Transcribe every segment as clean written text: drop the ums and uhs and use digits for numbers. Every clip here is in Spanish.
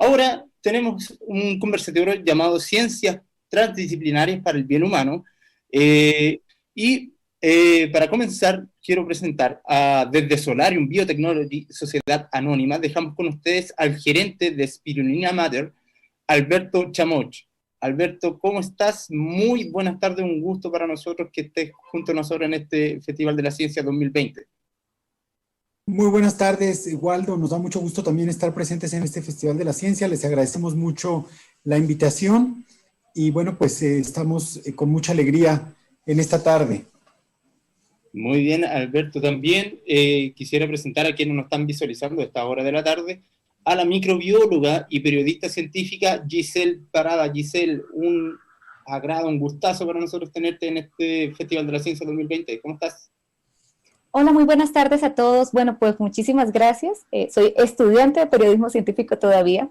Ahora tenemos un conversatorio llamado Ciencias Transdisciplinarias para el Bien Humano, para comenzar quiero presentar desde Solarium Biotechnology Sociedad Anónima. Dejamos con ustedes al gerente de Spirulina Matter, Alberto Chamoch. Alberto, ¿cómo estás? Muy buenas tardes, un gusto para nosotros que estés junto a nosotros en este Festival de la Ciencia 2020. Muy buenas tardes, Waldo. Nos da mucho gusto también estar presentes en este Festival de la Ciencia. Les agradecemos mucho la invitación y bueno, pues estamos con mucha alegría en esta tarde. Muy bien, Alberto. También quisiera presentar a quienes nos están visualizando a esta hora de la tarde, a la microbióloga y periodista científica Giselle Parada. Giselle, un agrado, un gustazo para nosotros tenerte en este Festival de la Ciencia 2020. ¿Cómo estás? Hola, muy buenas tardes a todos. Bueno, pues muchísimas gracias. Soy estudiante de periodismo científico todavía.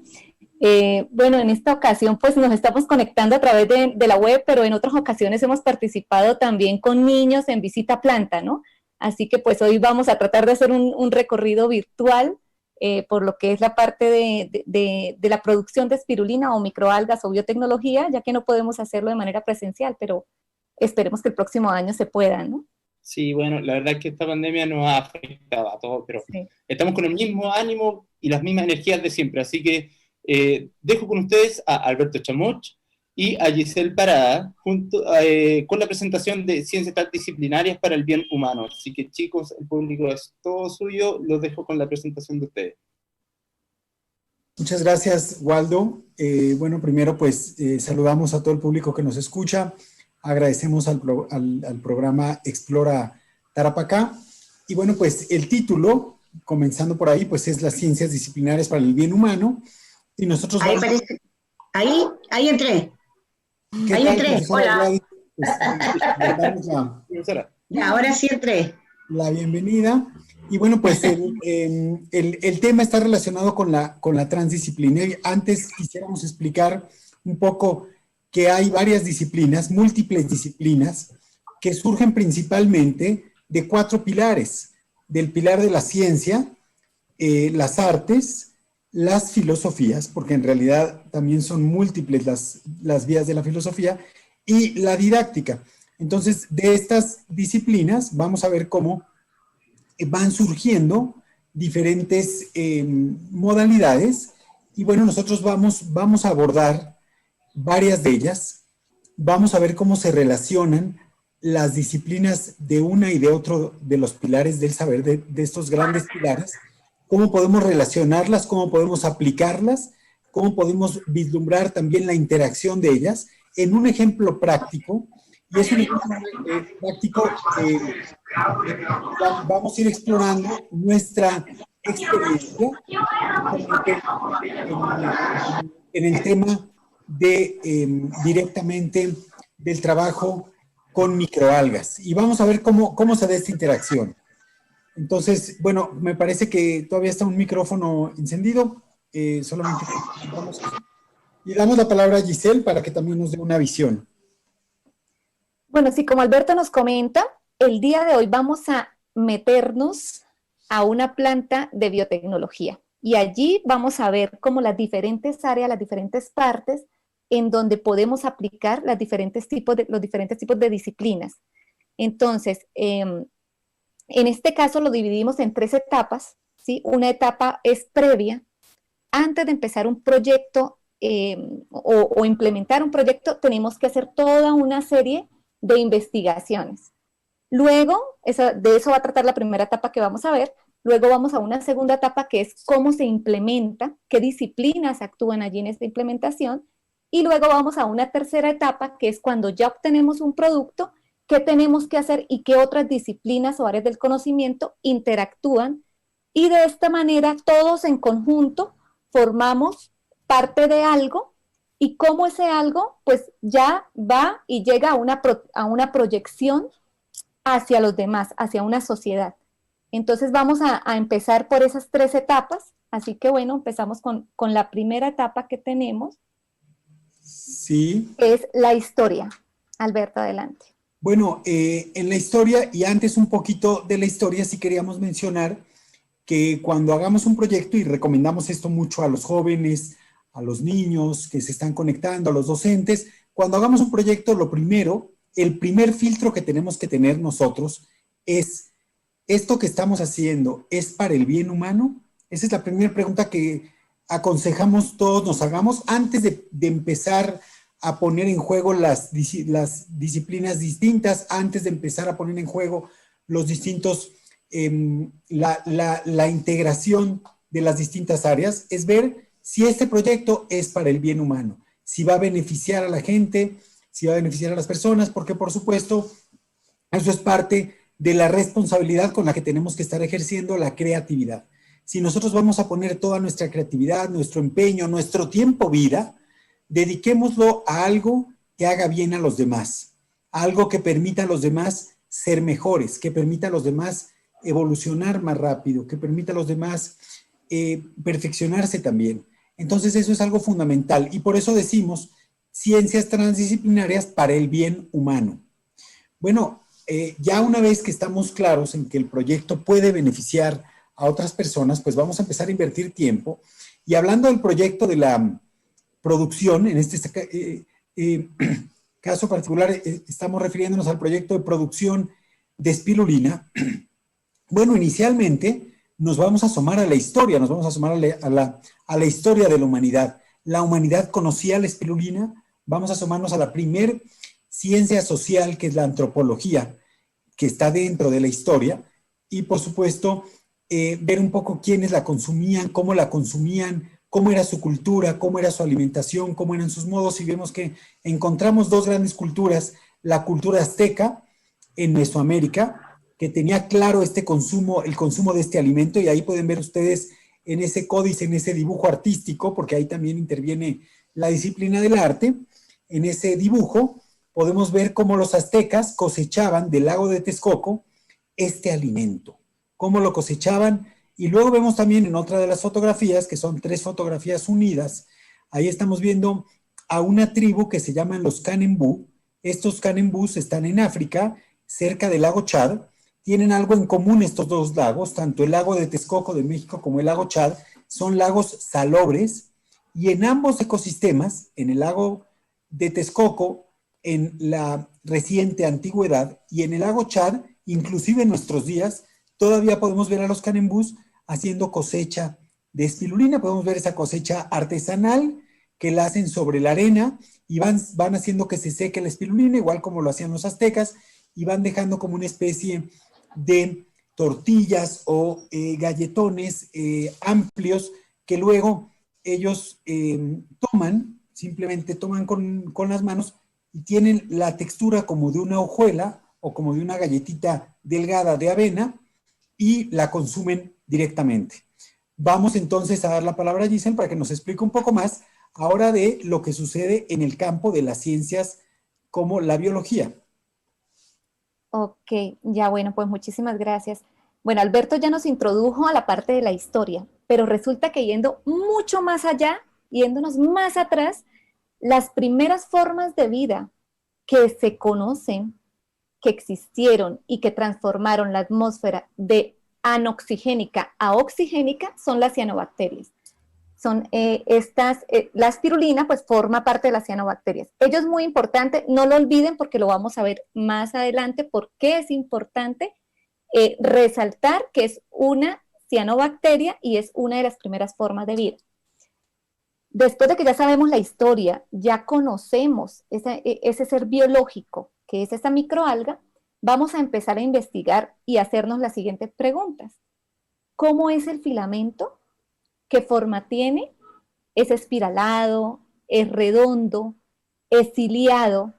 Bueno, en esta ocasión pues nos estamos conectando a través de la web, pero en otras ocasiones hemos participado también con niños en visita a planta, ¿no? Así que pues hoy vamos a tratar de hacer un recorrido virtual por lo que es la parte de la producción de espirulina o microalgas o biotecnología, ya que no podemos hacerlo de manera presencial, pero esperemos que el próximo año se pueda, ¿no? Sí, bueno, la verdad es que esta pandemia nos ha afectado a todos, pero sí, estamos con el mismo ánimo y las mismas energías de siempre, así que dejo con ustedes a Alberto Chamoch y a Giselle Parada con la presentación de Ciencias Transdisciplinarias para el Bien Humano. Así que chicos, el público es todo suyo, los dejo con la presentación de ustedes. Muchas gracias, Waldo. Bueno, primero pues saludamos a todo el público que nos escucha. Agradecemos al programa Explora Tarapacá. Y bueno, pues el título, comenzando por ahí, pues es las ciencias disciplinarias para el bien humano. Y nosotros ahí, vamos... ahí entré. Ahí entré. Hola. Ya, ahora sí entré. La bienvenida. Y bueno, pues el tema está relacionado con la transdisciplina. Antes quisiéramos explicar un poco que hay varias disciplinas, múltiples disciplinas, que surgen principalmente de 4 pilares. Del pilar de la ciencia, las artes, las filosofías, porque en realidad también son múltiples las vías de la filosofía, y la didáctica. Entonces, de estas disciplinas vamos a ver cómo van surgiendo diferentes modalidades, y bueno, nosotros vamos a abordar varias de ellas. Vamos a ver cómo se relacionan las disciplinas de una y de otro de los pilares del saber, de estos grandes pilares, cómo podemos relacionarlas, cómo podemos aplicarlas, cómo podemos vislumbrar también la interacción de ellas en un ejemplo práctico. Y es un ejemplo práctico vamos a ir explorando nuestra experiencia en el tema directamente del trabajo con microalgas. Y vamos a ver cómo se da esta interacción. Entonces, bueno, me parece que todavía está un micrófono encendido. Solamente y damos la palabra a Giselle para que también nos dé una visión. Bueno, sí, como Alberto nos comenta, el día de hoy vamos a meternos a una planta de biotecnología. Y allí vamos a ver cómo las diferentes áreas, las diferentes partes en donde podemos aplicar los diferentes tipos de disciplinas. Entonces, en este caso lo dividimos en 3 etapas, ¿sí? Una etapa es previa. Antes de empezar un proyecto o implementar un proyecto, tenemos que hacer toda una serie de investigaciones. Luego, de eso va a tratar la primera etapa que vamos a ver. Luego vamos a una segunda etapa que es cómo se implementa, qué disciplinas actúan allí en esta implementación. Y luego vamos a una tercera etapa que es cuando ya obtenemos un producto, qué tenemos que hacer y qué otras disciplinas o áreas del conocimiento interactúan. Y de esta manera todos en conjunto formamos parte de algo y cómo ese algo pues ya va y llega a una proyección hacia los demás, hacia una sociedad. Entonces vamos a empezar por esas 3 etapas, así que bueno, empezamos con la primera etapa que tenemos. Sí. Es la historia. Alberto, adelante. Bueno, en la historia, y antes un poquito de la historia, sí queríamos mencionar que cuando hagamos un proyecto, y recomendamos esto mucho a los jóvenes, a los niños que se están conectando, a los docentes. Cuando hagamos un proyecto, lo primero, el primer filtro que tenemos que tener nosotros es, ¿esto que estamos haciendo es para el bien humano? Esa es la primera pregunta que aconsejamos todos nos hagamos antes de empezar a poner en juego las disciplinas distintas, antes de empezar a poner en juego los distintos, la integración de las distintas áreas, es ver si este proyecto es para el bien humano, si va a beneficiar a la gente, si va a beneficiar a las personas, porque por supuesto eso es parte de la responsabilidad con la que tenemos que estar ejerciendo la creatividad. Si nosotros vamos a poner toda nuestra creatividad, nuestro empeño, nuestro tiempo vida, dediquémoslo a algo que haga bien a los demás, a algo que permita a los demás ser mejores, que permita a los demás evolucionar más rápido, que permita a los demás perfeccionarse también. Entonces eso es algo fundamental y por eso decimos ciencias transdisciplinarias para el bien humano. Bueno, ya una vez que estamos claros en que el proyecto puede beneficiar a otras personas, pues vamos a empezar a invertir tiempo. Y hablando del proyecto de la producción, en este caso particular estamos refiriéndonos al proyecto de producción de espirulina. Bueno, inicialmente nos vamos a asomar a la historia, nos vamos a asomar a la historia de la humanidad. La humanidad conocía la espirulina, vamos a asomarnos a la primer ciencia social, que es la antropología, que está dentro de la historia, y por supuesto ver un poco quiénes la consumían, cómo era su cultura, cómo era su alimentación, cómo eran sus modos, y vemos que encontramos dos grandes culturas, la cultura azteca en Mesoamérica, que tenía claro el consumo de este alimento, y ahí pueden ver ustedes en ese códice, en ese dibujo artístico, porque ahí también interviene la disciplina del arte, en ese dibujo podemos ver cómo los aztecas cosechaban del lago de Texcoco este alimento, cómo lo cosechaban. Y luego vemos también en otra de las fotografías, que son 3 fotografías unidas, ahí estamos viendo a una tribu que se llaman los Kanembu. Estos Kanembus están en África, cerca del lago Chad. Tienen algo en común estos dos lagos, tanto el lago de Texcoco de México como el lago Chad, son lagos salobres, y en ambos ecosistemas, en el lago de Texcoco, en la reciente antigüedad, y en el lago Chad, inclusive en nuestros días, todavía podemos ver a los Kanembus haciendo cosecha de espirulina. Podemos ver esa cosecha artesanal que la hacen sobre la arena y van haciendo que se seque la espirulina, igual como lo hacían los aztecas, y van dejando como una especie de tortillas o galletones amplios que luego ellos simplemente toman con las manos y tienen la textura como de una hojuela o como de una galletita delgada de avena y la consumen directamente. Vamos entonces a dar la palabra a Giselle para que nos explique un poco más ahora de lo que sucede en el campo de las ciencias como la biología. Ok, ya bueno, pues muchísimas gracias. Bueno, Alberto ya nos introdujo a la parte de la historia, pero resulta que yendo mucho más allá, yéndonos más atrás, las primeras formas de vida que se conocen, que existieron y que transformaron la atmósfera de anoxigénica a oxigénica son las cianobacterias. Son la espirulina pues forma parte de las cianobacterias. Ello es muy importante, no lo olviden porque lo vamos a ver más adelante, por qué es importante resaltar que es una cianobacteria y es una de las primeras formas de vida. Después de que ya sabemos la historia, ya conocemos ese ser biológico que es esa microalga, vamos a empezar a investigar y hacernos las siguientes preguntas. ¿Cómo es el filamento? ¿Qué forma tiene? ¿Es espiralado? ¿Es redondo? ¿Es ciliado?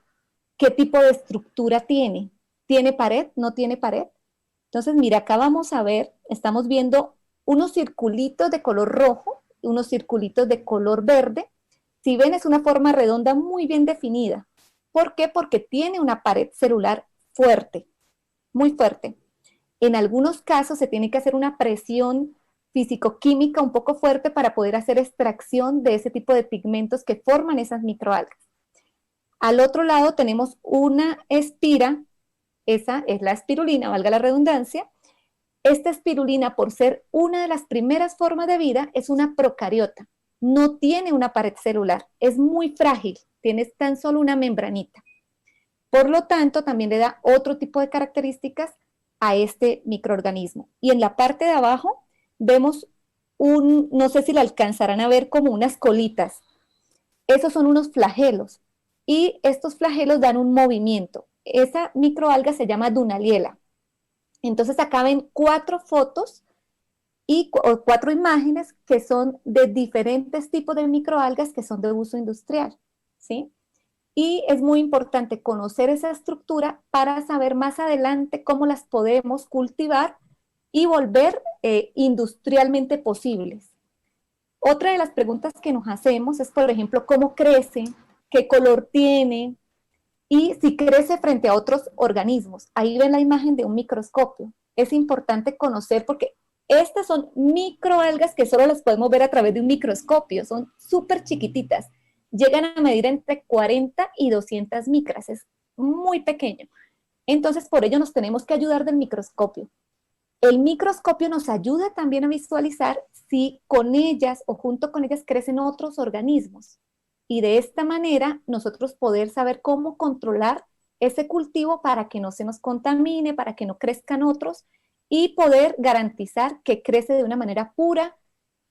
¿Qué tipo de estructura tiene? ¿Tiene pared? ¿No tiene pared? Entonces, mira, acá vamos a ver, estamos viendo unos circulitos de color rojo, unos circulitos de color verde. Si ven, es una forma redonda muy bien definida. ¿Por qué? Porque tiene una pared celular fuerte, muy fuerte. En algunos casos se tiene que hacer una presión físico-química un poco fuerte para poder hacer extracción de ese tipo de pigmentos que forman esas microalgas. Al otro lado tenemos una espira, esa es la espirulina, valga la redundancia. Esta espirulina, por ser una de las primeras formas de vida, es una procariota. no tiene una pared celular, es muy frágil, tiene tan solo una membranita. Por lo tanto, también le da otro tipo de características a este microorganismo. Y en la parte de abajo vemos no sé si lo alcanzarán a ver, como unas colitas. Esos son unos flagelos. Y estos flagelos dan un movimiento. Esa microalga se llama Dunaliella. Entonces acá ven 4 fotos o 4 imágenes que son de diferentes tipos de microalgas que son de uso industrial, ¿sí? Y es muy importante conocer esa estructura para saber más adelante cómo las podemos cultivar y volver industrialmente posibles. Otra de las preguntas que nos hacemos es, por ejemplo, cómo crece, qué color tiene y si crece frente a otros organismos. Ahí ven la imagen de un microscopio. Es importante conocer porque estas son microalgas que solo las podemos ver a través de un microscopio, son súper chiquititas. Llegan a medir entre 40 y 200 micras, es muy pequeño. Entonces, por ello nos tenemos que ayudar del microscopio. El microscopio nos ayuda también a visualizar si con ellas o junto con ellas crecen otros organismos. Y de esta manera nosotros poder saber cómo controlar ese cultivo para que no se nos contamine, para que no crezcan otros y poder garantizar que crece de una manera pura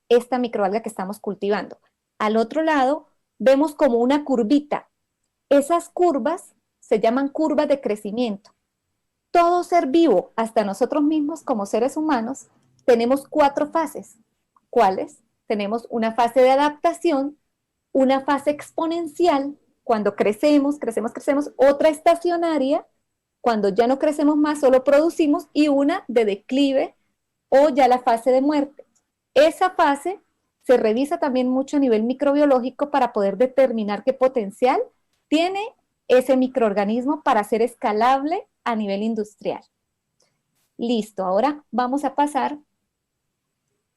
esta microalga que estamos cultivando. Al otro lado vemos como una curvita. Esas curvas se llaman curvas de crecimiento. Todo ser vivo, hasta nosotros mismos como seres humanos, tenemos 4 fases. ¿Cuáles? Tenemos una fase de adaptación, una fase exponencial, cuando crecemos, otra estacionaria, cuando ya no crecemos más, solo producimos, y una de declive o ya la fase de muerte. Esa fase se revisa también mucho a nivel microbiológico para poder determinar qué potencial tiene ese microorganismo para ser escalable a nivel industrial. Listo, ahora vamos a pasar.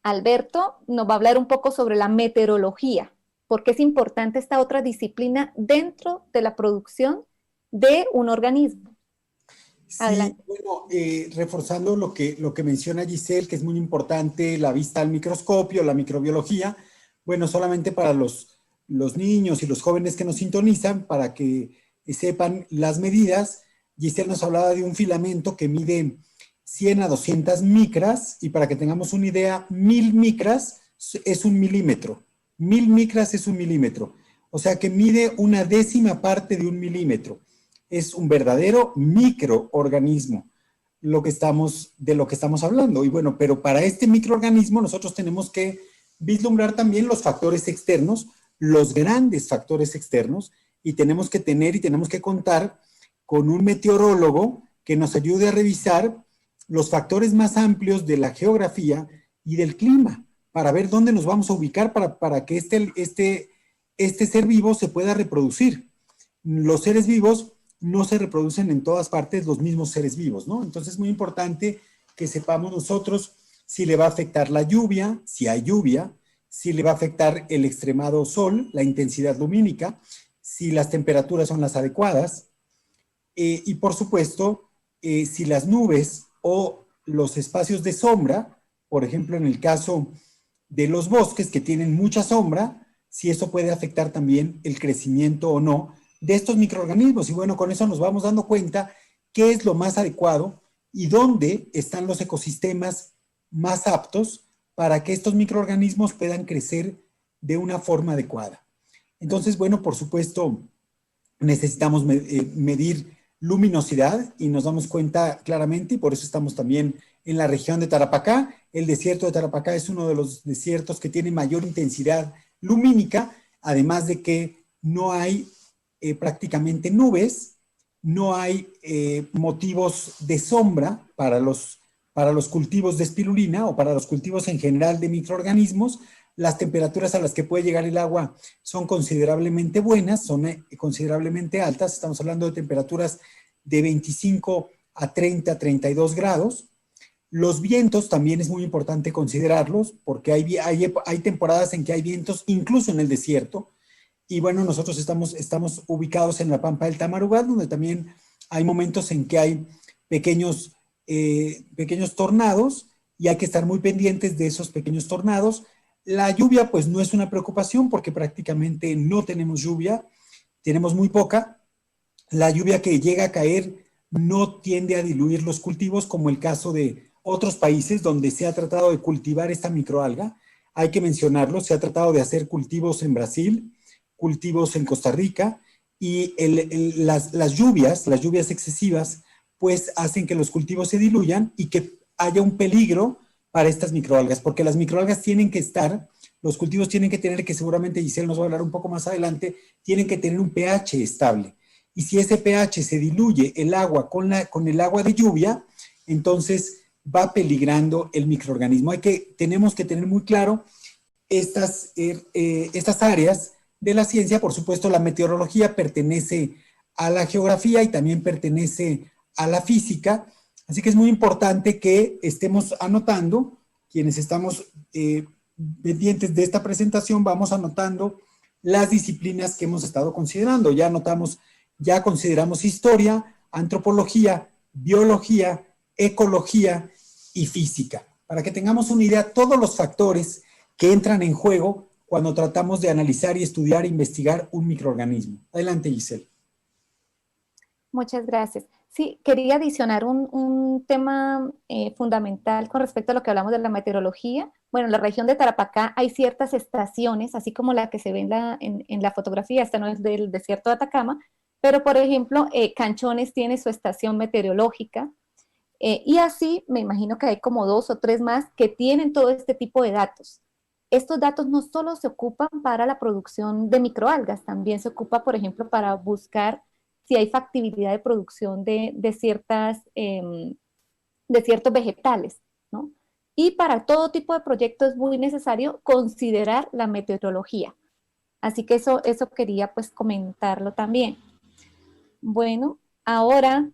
Alberto nos va a hablar un poco sobre la meteorología, porque es importante esta otra disciplina dentro de la producción de un organismo. Sí, bueno, reforzando lo que menciona Giselle, que es muy importante la vista al microscopio, la microbiología, bueno, solamente para los niños y los jóvenes que nos sintonizan, para que sepan las medidas, Giselle nos hablaba de un filamento que mide 100 a 200 micras, y para que tengamos una idea, 1000 micras es 1 milímetro. 1000 micras es 1 milímetro. O sea que mide una décima parte de 1 milímetro. Es un verdadero microorganismo de lo que estamos hablando. Y bueno, pero para este microorganismo nosotros tenemos que vislumbrar también los factores externos, los grandes factores externos, y tenemos que contar con un meteorólogo que nos ayude a revisar los factores más amplios de la geografía y del clima, para ver dónde nos vamos a ubicar para que este ser vivo se pueda reproducir. Los seres vivos no se reproducen en todas partes los mismos seres vivos, ¿no? Entonces es muy importante que sepamos nosotros si le va a afectar la lluvia, si hay lluvia, si le va a afectar el extremado sol, la intensidad lumínica, si las temperaturas son las adecuadas, y por supuesto, si las nubes o los espacios de sombra, por ejemplo, en el caso de los bosques que tienen mucha sombra, si eso puede afectar también el crecimiento o no de estos microorganismos. Y bueno, con eso nos vamos dando cuenta qué es lo más adecuado y dónde están los ecosistemas más aptos para que estos microorganismos puedan crecer de una forma adecuada. Entonces, bueno, por supuesto, necesitamos medir luminosidad y nos damos cuenta claramente, y por eso estamos también en la región de Tarapacá. El desierto de Tarapacá es uno de los desiertos que tiene mayor intensidad lumínica, además de que no hay prácticamente nubes, no hay motivos de sombra para los cultivos de espirulina o para los cultivos en general de microorganismos. Las temperaturas a las que puede llegar el agua son considerablemente buenas, son considerablemente altas. Estamos hablando de temperaturas de 25 a 30, 32 grados. Los vientos también es muy importante considerarlos, porque hay temporadas en que hay vientos incluso en el desierto. Y bueno, nosotros estamos ubicados en la Pampa del Tamarugal, donde también hay momentos en que hay pequeños tornados, y hay que estar muy pendientes de esos pequeños tornados. La lluvia pues no es una preocupación porque prácticamente no tenemos lluvia, tenemos muy poca. La lluvia que llega a caer no tiende a diluir los cultivos como el caso de otros países donde se ha tratado de cultivar esta microalga. Hay que mencionarlo, se ha tratado de hacer cultivos en Brasil, cultivos en Costa Rica y las lluvias excesivas pues hacen que los cultivos se diluyan y que haya un peligro para estas microalgas, porque las microalgas tienen que estar, los cultivos tienen que tener, que seguramente Giselle nos va a hablar un poco más adelante, tienen que tener un pH estable. Y si ese pH se diluye el agua con el agua de lluvia, entonces va peligrando el microorganismo. Tenemos que tener muy claro estas áreas de la ciencia. Por supuesto, la meteorología pertenece a la geografía y también pertenece a la física. Así que es muy importante que estemos anotando, quienes estamos pendientes de esta presentación, vamos anotando las disciplinas que hemos estado considerando. Ya consideramos historia, antropología, biología, ecología y física. Para que tengamos una idea, todos los factores que entran en juego cuando tratamos de analizar y estudiar e investigar un microorganismo. Adelante, Giselle. Muchas gracias. Sí, quería adicionar un tema fundamental con respecto a lo que hablamos de la meteorología. Bueno, en la región de Tarapacá hay ciertas estaciones, así como la que se ve en la fotografía, esta no es del desierto de Atacama, pero por ejemplo, Canchones tiene su estación meteorológica, y así me imagino que hay como 2 o 3 más que tienen todo este tipo de datos. Estos datos no solo se ocupan para la producción de microalgas, también se ocupa, por ejemplo, para buscar si hay factibilidad de producción de ciertos vegetales, ¿no? Y para todo tipo de proyectos es muy necesario considerar la meteorología. Así que eso quería pues comentarlo también. Bueno, ahora,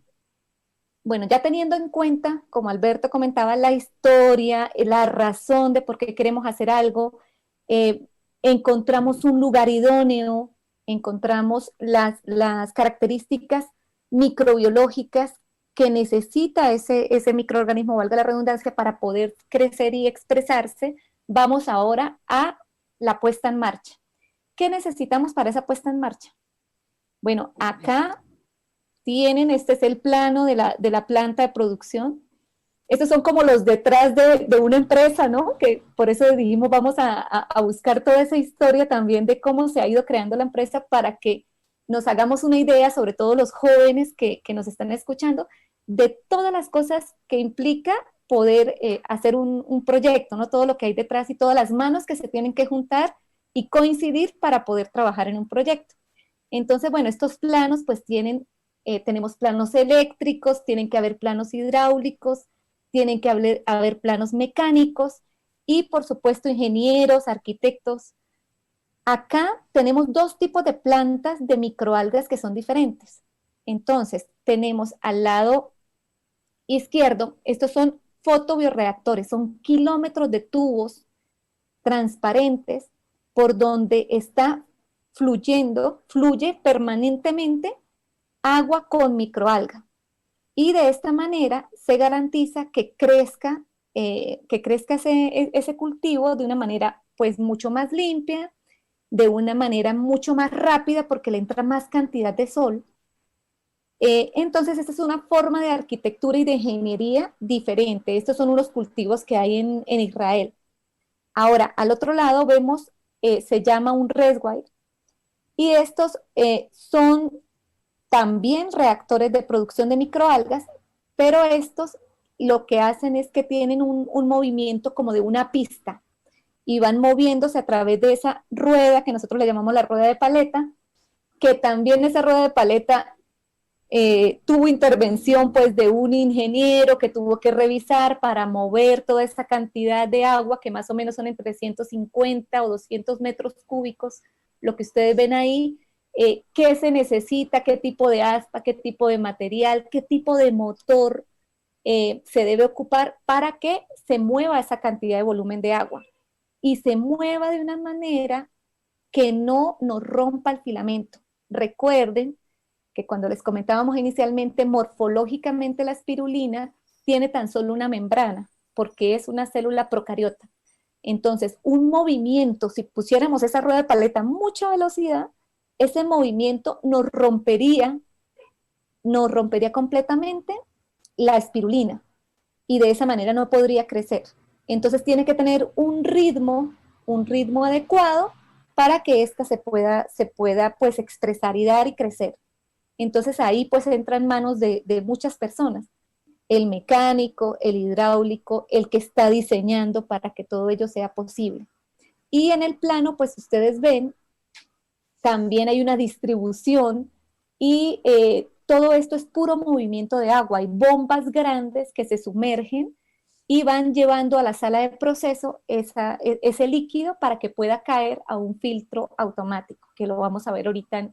ya teniendo en cuenta, como Alberto comentaba, la historia, la razón de por qué queremos hacer algo, encontramos un lugar idóneo, encontramos las características microbiológicas que necesita ese microorganismo, valga la redundancia, para poder crecer y expresarse. Vamos ahora a la puesta en marcha. ¿Qué necesitamos para esa puesta en marcha? Bueno, acá tienen, este es el plano de la planta de producción. Estos son como los detrás de una empresa, ¿no? Que por eso dijimos, vamos a buscar toda esa historia también de cómo se ha ido creando la empresa para que nos hagamos una idea, sobre todo los jóvenes que nos están escuchando, de todas las cosas que implica poder hacer un proyecto, ¿no? Todo lo que hay detrás y todas las manos que se tienen que juntar y coincidir para poder trabajar en un proyecto. Entonces, bueno, estos planos pues tenemos planos eléctricos, tienen que haber planos hidráulicos, tienen que haber planos mecánicos y, por supuesto, ingenieros, arquitectos. Acá tenemos 2 tipos de plantas de microalgas que son diferentes. Entonces, tenemos al lado izquierdo, estos son fotobioreactores, son kilómetros de tubos transparentes por donde fluye permanentemente agua con microalga. Y de esta manera se garantiza que crezca ese cultivo de una manera pues mucho más limpia, de una manera mucho más rápida porque le entra más cantidad de sol. Entonces esta es una forma de arquitectura y de ingeniería diferente. Estos son unos cultivos que hay en Israel. Ahora, al otro lado vemos, se llama un redwire, y estos son también reactores de producción de microalgas, pero estos lo que hacen es que tienen un movimiento como de una pista y van moviéndose a través de esa rueda que nosotros le llamamos la rueda de paleta, que también esa rueda de paleta tuvo intervención pues de un ingeniero que tuvo que revisar para mover toda esa cantidad de agua, que más o menos son entre 150 o 200 metros cúbicos, lo que ustedes ven ahí. ¿Qué se necesita? ¿Qué tipo de aspa? ¿Qué tipo de material? ¿Qué tipo de motor se debe ocupar para que se mueva esa cantidad de volumen de agua? Y se mueva de una manera que no nos rompa el filamento. Recuerden que cuando les comentábamos inicialmente, morfológicamente la espirulina tiene tan solo una membrana, porque es una célula procariota. Entonces, un movimiento, si pusiéramos esa rueda de paleta a mucha velocidad, ese movimiento nos rompería completamente la espirulina y de esa manera no podría crecer. Entonces tiene que tener un ritmo adecuado para que ésta se pueda pues expresar y dar y crecer. Entonces ahí pues entra en manos de muchas personas, el mecánico, el hidráulico, el que está diseñando para que todo ello sea posible. Y en el plano pues ustedes ven, también hay una distribución y todo esto es puro movimiento de agua. Hay bombas grandes que se sumergen y van llevando a la sala de proceso ese líquido para que pueda caer a un filtro automático, que lo vamos a ver ahorita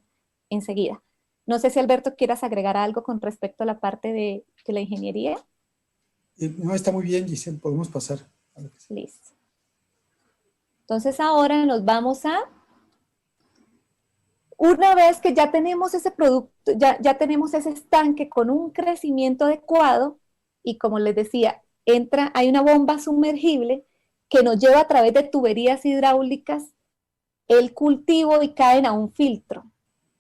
enseguida. No sé si Alberto quieras agregar algo con respecto a la parte de la ingeniería. No, está muy bien, Giselle, podemos pasar. Listo. Entonces ahora nos vamos a... Una vez que ya tenemos ese producto, ya tenemos ese estanque con un crecimiento adecuado, y como les decía, hay una bomba sumergible que nos lleva a través de tuberías hidráulicas el cultivo y caen a un filtro.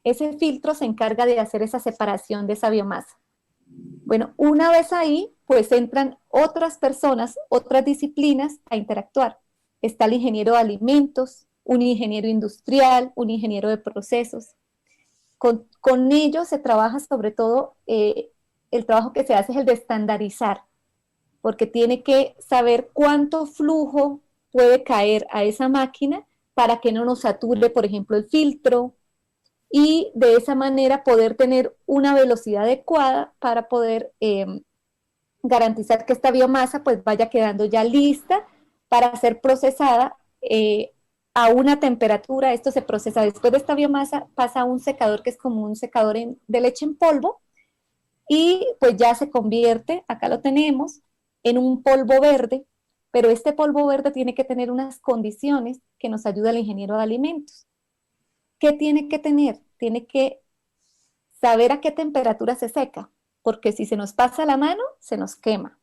Ese filtro se encarga de hacer esa separación de esa biomasa. Bueno, una vez ahí, pues entran otras personas, otras disciplinas a interactuar. Está el ingeniero de alimentos, un ingeniero industrial, un ingeniero de procesos. Con ellos se trabaja sobre todo, el trabajo que se hace es el de estandarizar, porque tiene que saber cuánto flujo puede caer a esa máquina para que no nos sature, por ejemplo, el filtro, y de esa manera poder tener una velocidad adecuada para poder garantizar que esta biomasa pues vaya quedando ya lista para ser procesada a una temperatura. Esto se procesa después de esta biomasa, pasa a un secador que es como un secador de leche en polvo, y pues ya se convierte, acá lo tenemos, en un polvo verde, pero este polvo verde tiene que tener unas condiciones que nos ayuda el ingeniero de alimentos. ¿Qué tiene que tener? Tiene que saber a qué temperatura se seca, porque si se nos pasa la mano, se nos quema.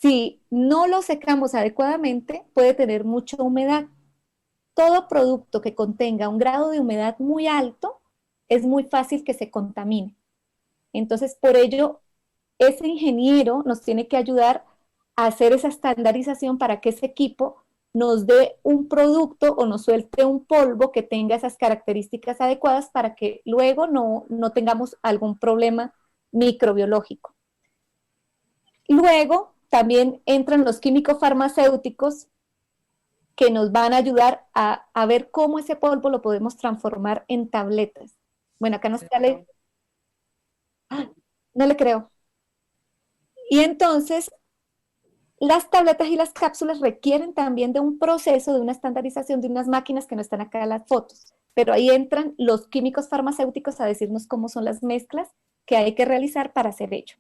Si no lo secamos adecuadamente, puede tener mucha humedad. Todo producto que contenga un grado de humedad muy alto es muy fácil que se contamine. Entonces, por ello, ese ingeniero nos tiene que ayudar a hacer esa estandarización para que ese equipo nos dé un producto o nos suelte un polvo que tenga esas características adecuadas para que luego no tengamos algún problema microbiológico. Luego también entran los químicos farmacéuticos que nos van a ayudar a ver cómo ese polvo lo podemos transformar en tabletas. Bueno, acá nos sale... no le creo. Y entonces, las tabletas y las cápsulas requieren también de un proceso, de una estandarización, de unas máquinas que no están acá en las fotos. Pero ahí entran los químicos farmacéuticos a decirnos cómo son las mezclas que hay que realizar para hacer ello.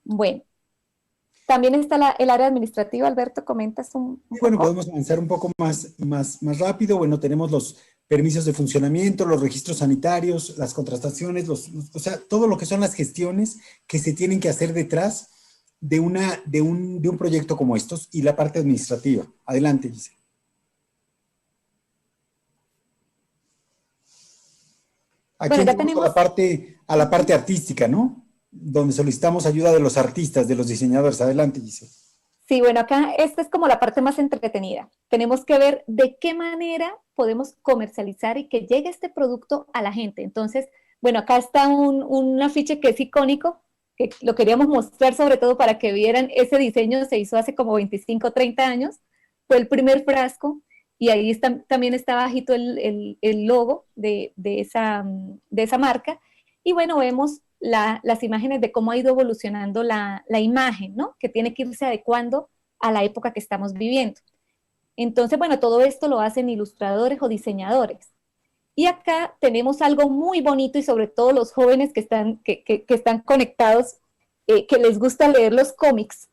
Bueno, también está el área administrativa. Alberto, ¿comentas un poco? Bueno, podemos avanzar un poco más rápido. Bueno, tenemos los permisos de funcionamiento, los registros sanitarios, las contrataciones, o sea, todo lo que son las gestiones que se tienen que hacer detrás de un proyecto como estos, y la parte administrativa. Adelante, Giselle. Aquí bueno, ya tenemos a la parte artística, ¿no? Donde solicitamos ayuda de los artistas, de los diseñadores. Adelante, Giselle. Sí, bueno, acá esta es como la parte más entretenida. Tenemos que ver de qué manera podemos comercializar y que llegue este producto a la gente. Entonces, bueno, acá está un afiche que es icónico, que lo queríamos mostrar sobre todo para que vieran. Ese diseño se hizo hace como 25, 30 años. Fue el primer frasco, y ahí también está bajito el logo de esa marca. Y bueno, vemos las imágenes de cómo ha ido evolucionando la imagen, ¿no? Que tiene que irse adecuando a la época que estamos viviendo. Entonces, bueno, todo esto lo hacen ilustradores o diseñadores. Y acá tenemos algo muy bonito, y sobre todo los jóvenes que están conectados, que les gusta leer los cómics.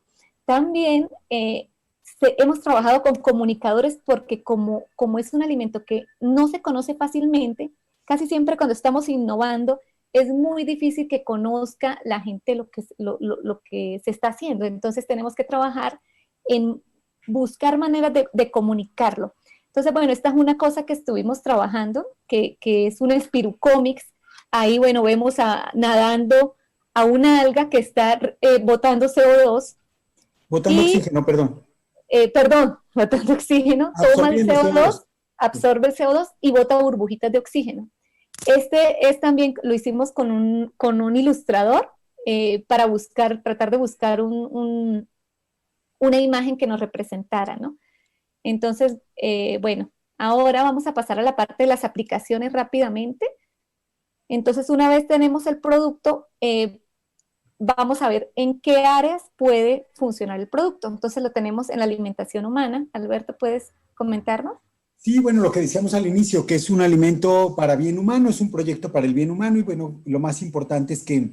También hemos trabajado con comunicadores, porque como es un alimento que no se conoce fácilmente, casi siempre cuando estamos innovando, es muy difícil que conozca la gente lo que se está haciendo. Entonces tenemos que trabajar en buscar maneras de comunicarlo. Entonces, bueno, esta es una cosa que estuvimos trabajando, que es un Spirucomics. Ahí, bueno, vemos nadando a una alga que está botando CO2. Botando oxígeno, perdón. Botando oxígeno, toma el CO2, absorbe el CO2 y bota burbujitas de oxígeno. Este es también, lo hicimos con un ilustrador para tratar de buscar una imagen que nos representara, ¿no? Entonces, bueno, ahora vamos a pasar a la parte de las aplicaciones rápidamente. Entonces, una vez tenemos el producto, vamos a ver en qué áreas puede funcionar el producto. Entonces, lo tenemos en la alimentación humana. Alberto, ¿puedes comentarnos? Sí, bueno, lo que decíamos al inicio, que es un alimento para bien humano, es un proyecto para el bien humano y bueno, lo más importante es que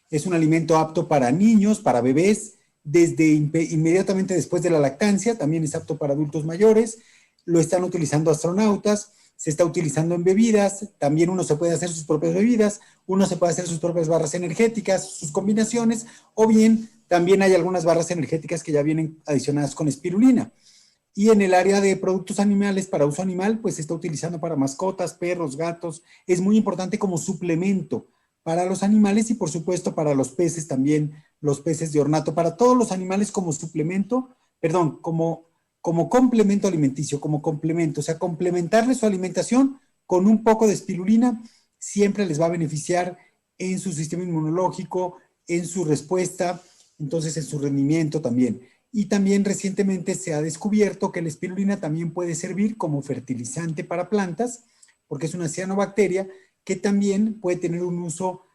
es un alimento apto para niños, para bebés, desde inmediatamente después de la lactancia, también es apto para adultos mayores, lo están utilizando astronautas, se está utilizando en bebidas, también uno se puede hacer sus propias bebidas, uno se puede hacer sus propias barras energéticas, sus combinaciones, o bien también hay algunas barras energéticas que ya vienen adicionadas con espirulina. Y en el área de productos animales para uso animal, pues se está utilizando para mascotas, perros, gatos. Es muy importante como suplemento para los animales y por supuesto para los peces también, los peces de ornato, para todos los animales como suplemento, perdón, como complemento alimenticio, como complemento, o sea, complementarle su alimentación con un poco de espirulina siempre les va a beneficiar en su sistema inmunológico, en su respuesta, entonces en su rendimiento también. Y también recientemente se ha descubierto que la espirulina también puede servir como fertilizante para plantas, porque es una cianobacteria que también puede tener un uso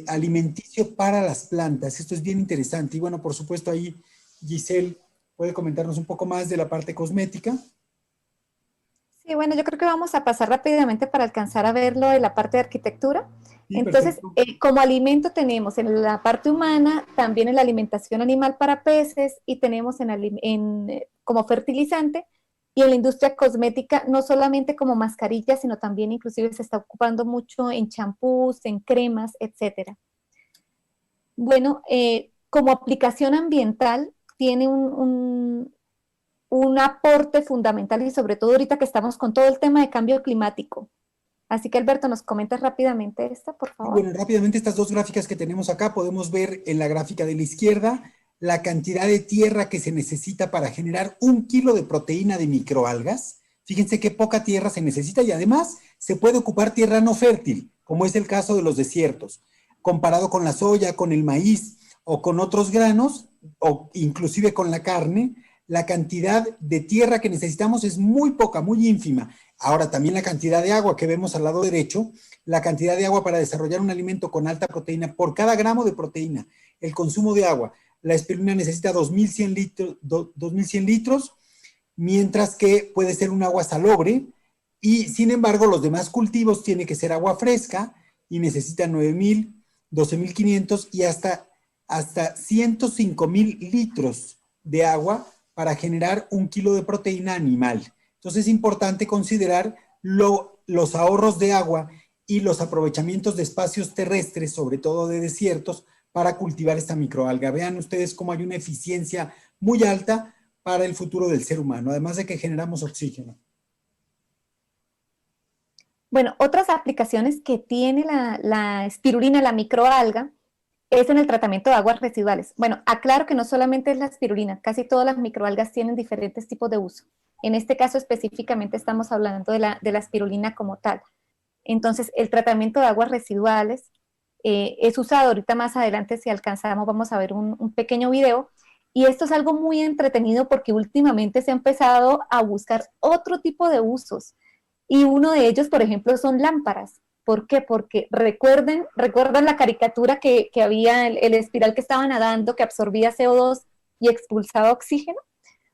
alimenticio para las plantas. Esto es bien interesante. Y bueno, por supuesto ahí Giselle puede comentarnos un poco más de la parte cosmética. Sí, bueno, yo creo que vamos a pasar rápidamente para alcanzar a verlo de la parte de arquitectura. Sí, entonces, como alimento tenemos en la parte humana, también en la alimentación animal para peces y tenemos como fertilizante y en la industria cosmética, no solamente como mascarillas, sino también inclusive se está ocupando mucho en champús, en cremas, etcétera. Bueno, como aplicación ambiental tiene un aporte fundamental y sobre todo ahorita que estamos con todo el tema de cambio climático. Así que Alberto, ¿nos comentas rápidamente esta, por favor? Bueno, rápidamente estas dos gráficas que tenemos acá, podemos ver en la gráfica de la izquierda la cantidad de tierra que se necesita para generar 1 kilo de proteína de microalgas. Fíjense qué poca tierra se necesita y además se puede ocupar tierra no fértil, como es el caso de los desiertos, comparado con la soya, con el maíz o con otros granos, o inclusive con la carne. La cantidad de tierra que necesitamos es muy poca, muy ínfima. Ahora, también la cantidad de agua que vemos al lado derecho, la cantidad de agua para desarrollar un alimento con alta proteína, por cada gramo de proteína, el consumo de agua, la espirulina necesita 2.100 litros, mientras que puede ser un agua salobre, y sin embargo los demás cultivos tiene que ser agua fresca, y necesitan 9.000, 12.500 y hasta 105.000 litros de agua para generar 1 kilo de proteína animal. Entonces es importante considerar los ahorros de agua y los aprovechamientos de espacios terrestres, sobre todo de desiertos, para cultivar esta microalga. Vean ustedes cómo hay una eficiencia muy alta para el futuro del ser humano, además de que generamos oxígeno. Bueno, otras aplicaciones que tiene la espirulina, la microalga, es en el tratamiento de aguas residuales. Bueno, aclaro que no solamente es la espirulina, casi todas las microalgas tienen diferentes tipos de uso. En este caso específicamente estamos hablando de la espirulina como tal. Entonces, el tratamiento de aguas residuales es usado. Ahorita más adelante, si alcanzamos, vamos a ver un pequeño video. Y esto es algo muy entretenido porque últimamente se ha empezado a buscar otro tipo de usos. Y uno de ellos, por ejemplo, son lámparas. ¿Por qué? Porque recuerdan la caricatura que había, el espiral que estaba nadando, que absorbía CO2 y expulsaba oxígeno.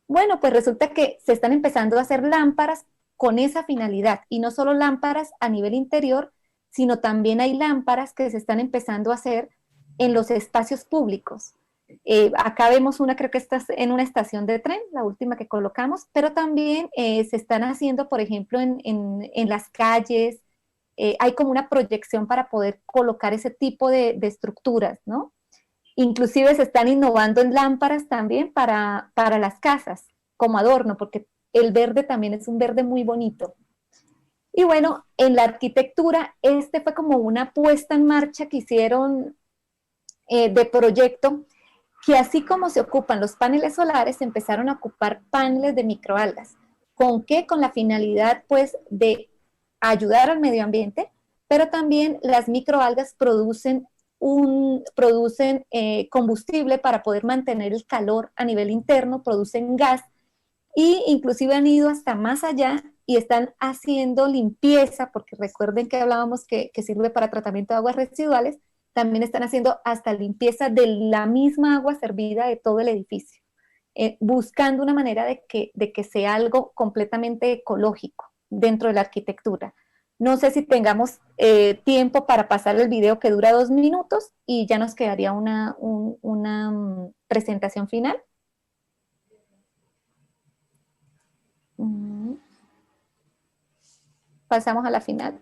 Bueno, pues resulta que se están empezando a hacer lámparas con esa finalidad. Y no solo lámparas a nivel interior, sino también hay lámparas que se están empezando a hacer en los espacios públicos. Acá vemos una, creo que está en una estación de tren, la última que colocamos, pero también se están haciendo, por ejemplo, en las calles. Hay como una proyección para poder colocar ese tipo de estructuras, ¿no? Inclusive se están innovando en lámparas también para las casas, como adorno, porque el verde también es un verde muy bonito. Y bueno, en la arquitectura, fue como una puesta en marcha que hicieron de proyecto, que así como se ocupan los paneles solares, se empezaron a ocupar paneles de microalgas. ¿Con qué? Con la finalidad, pues, de ayudar al medio ambiente, pero también las microalgas producen combustible para poder mantener el calor a nivel interno, producen gas, y inclusive han ido hasta más allá y están haciendo limpieza, porque recuerden que hablábamos que sirve para tratamiento de aguas residuales, también están haciendo hasta limpieza de la misma agua servida de todo el edificio, buscando una manera de que sea algo completamente ecológico dentro de la arquitectura. No sé si tengamos tiempo para pasar el video que dura 2 minutos y ya nos quedaría una presentación final. Pasamos a la final.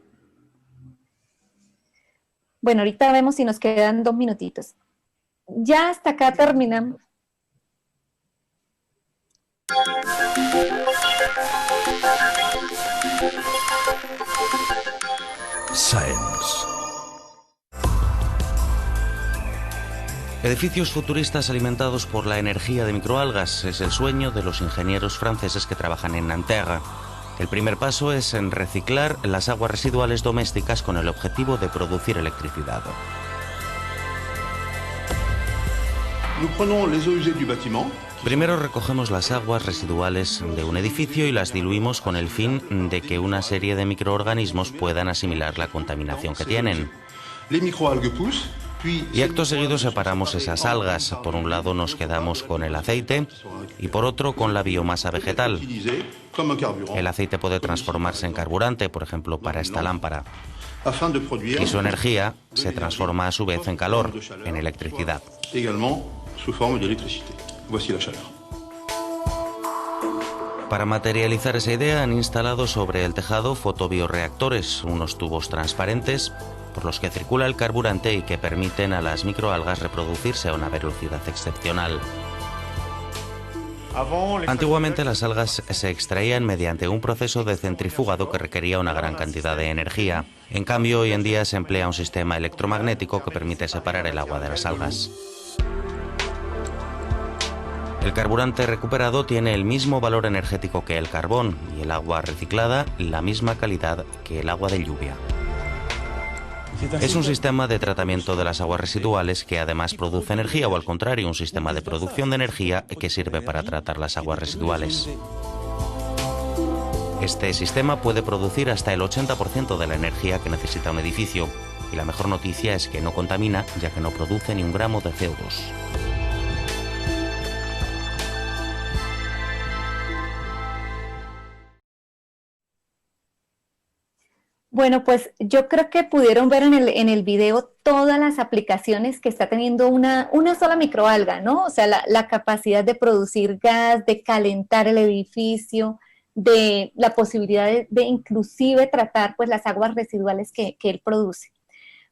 Bueno, ahorita vemos si nos quedan 2 minutitos. Ya hasta acá terminamos. Science. Edificios futuristas alimentados por la energía de microalgas es el sueño de los ingenieros franceses que trabajan en Nanterre. El primer paso es en reciclar las aguas residuales domésticas con el objetivo de producir electricidad. Primero recogemos las aguas residuales de un edificio y las diluimos con el fin de que una serie de microorganismos puedan asimilar la contaminación que tienen. Y acto seguido separamos esas algas. Por un lado nos quedamos con el aceite y por otro con la biomasa vegetal. El aceite puede transformarse en carburante, por ejemplo, para esta lámpara. Y su energía se transforma a su vez en calor, en electricidad. Para materializar esa idea han instalado sobre el tejado fotobioreactores, unos tubos transparentes por los que circula el carburante y que permiten a las microalgas reproducirse a una velocidad excepcional. Antiguamente las algas se extraían mediante un proceso de centrifugado que requería una gran cantidad de energía. En cambio, hoy en día se emplea un sistema electromagnético que permite separar el agua de las algas. El carburante recuperado tiene el mismo valor energético que el carbón y el agua reciclada la misma calidad que el agua de lluvia. Es un sistema de tratamiento de las aguas residuales que además produce energía, o al contrario, un sistema de producción de energía que sirve para tratar las aguas residuales. Este sistema puede producir hasta el 80% de la energía que necesita un edificio, y la mejor noticia es que no contamina, ya que no produce ni un gramo de CO2. Bueno, pues yo creo que pudieron ver en el video todas las aplicaciones que está teniendo una sola microalga, ¿no? O sea, la capacidad de producir gas, de calentar el edificio, de la posibilidad de inclusive tratar pues las aguas residuales que él produce.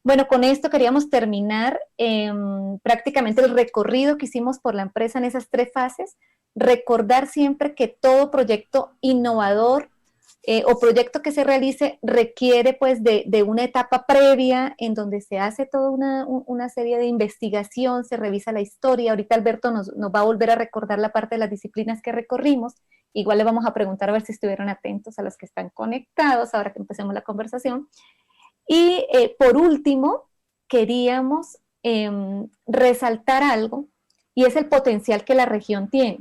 Bueno, con esto queríamos terminar prácticamente el recorrido que hicimos por la empresa en esas 3 fases. Recordar siempre que todo proyecto innovador o proyecto que se realice requiere pues de una etapa previa en donde se hace toda una serie de investigación, se revisa la historia. Ahorita Alberto nos va a volver a recordar la parte de las disciplinas que recorrimos. Igual le vamos a preguntar a ver si estuvieron atentos a los que están conectados ahora que empecemos la conversación. Y por último, queríamos resaltar algo, y es el potencial que la región tiene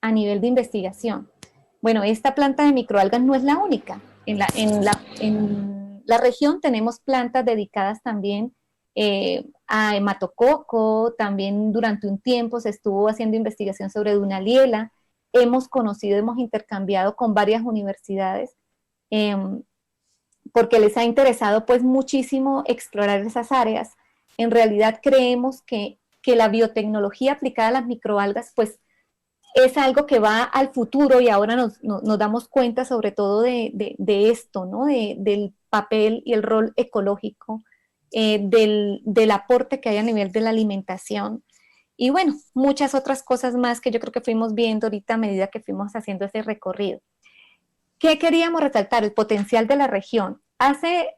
a nivel de investigación. Bueno, esta planta de microalgas no es la única. En la región tenemos plantas dedicadas también a hematococo, también durante un tiempo se estuvo haciendo investigación sobre Dunaliella, hemos conocido, hemos intercambiado con varias universidades, porque les ha interesado pues muchísimo explorar esas áreas. En realidad creemos que la biotecnología aplicada a las microalgas pues es algo que va al futuro, y ahora nos damos cuenta sobre todo de esto, ¿no? Del papel y el rol ecológico, del aporte que hay a nivel de la alimentación. Y bueno, muchas otras cosas más que yo creo que fuimos viendo ahorita a medida que fuimos haciendo ese recorrido. ¿Qué queríamos resaltar? El potencial de la región. Hace